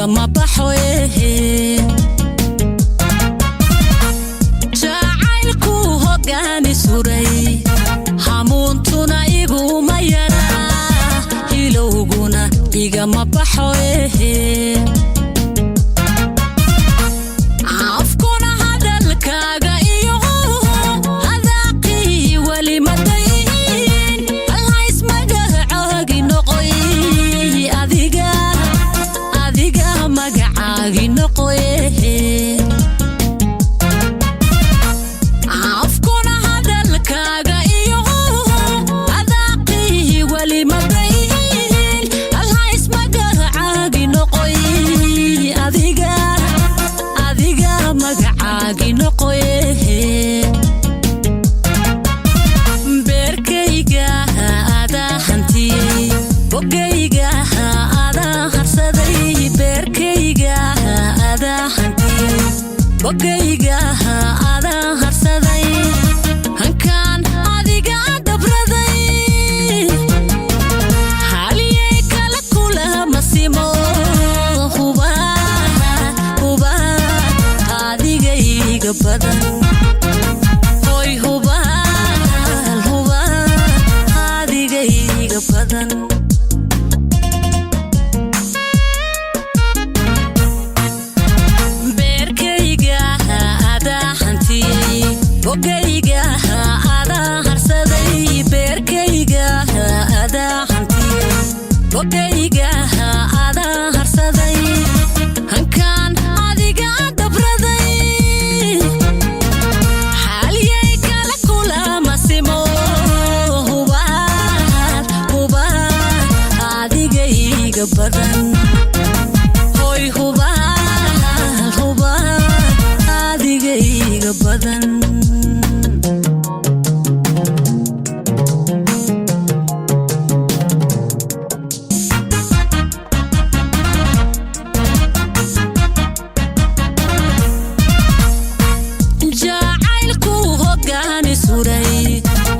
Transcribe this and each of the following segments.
ما بحويه جعلكو هوغاني سوري حمونتنا إيغو ما يرى إلوغونا إيغا ما بحويه عفكونا هذا الكاغا إيغو هذاقي ولي مدين الله اسمك عاقي نقوي magacaaga noqoyee afkuna hadalkaaga iyo adaaqii wali mabayn allah ismagacaaga noqoy adiga magacaaga noqoyee beerkayga ada hantiyey bogayga ada harsaday beerkayga ada hantiyey bogayga ada harsaday hankaan adiga dabraday haliyey kala kula masimo huba adigayga badan hoy huba adigayga badan bogayga ada harsaday beerkayga ada hantiyey bogayga ada harsaday hankaan adiga dabraday haliyey kala kula masimo huba adigayga badan hoy huba adigayga badan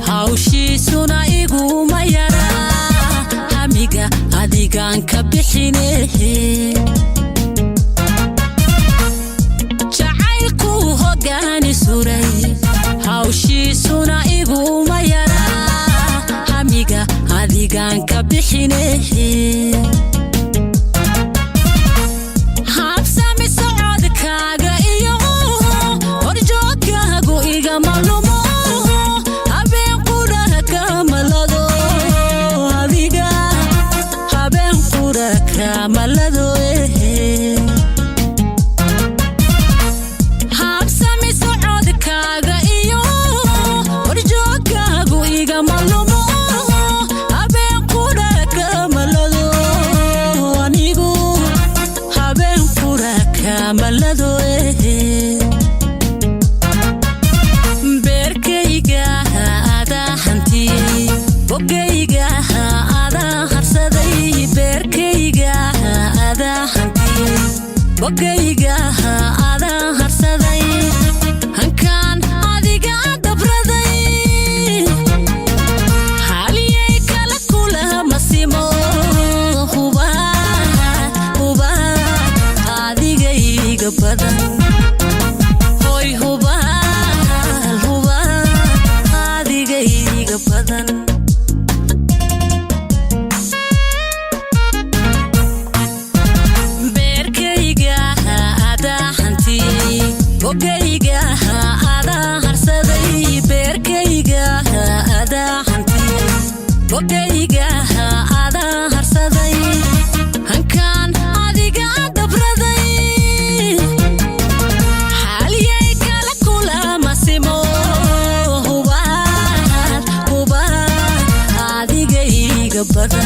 hawshiisuna iguma yara hamiga adigaan ka bixinee jacaylku hoggaani suray hawshiisuna iguma yara hamiga adigaan ka bixinee habsami socodkaaga iyo horjoogkaagu igama lumo malado habsami socodkaaga iyo horjoogkaagu igama lumo habeen quraka malado anigu habeen quraka malado beerkayga ada hantiyey bogayga ada harsaday beerkayga ada hantiyey bogayga ada harsaday hankaan adiga dabraday haliyey kala kula masimo huba adigayga badan hoy huba adigayga badan bogayga ada harsaday beerkayga ada hantiyey bogayga ada harsaday hankaan adiga dabraday haliyey kala kula masimo huba adigayga badan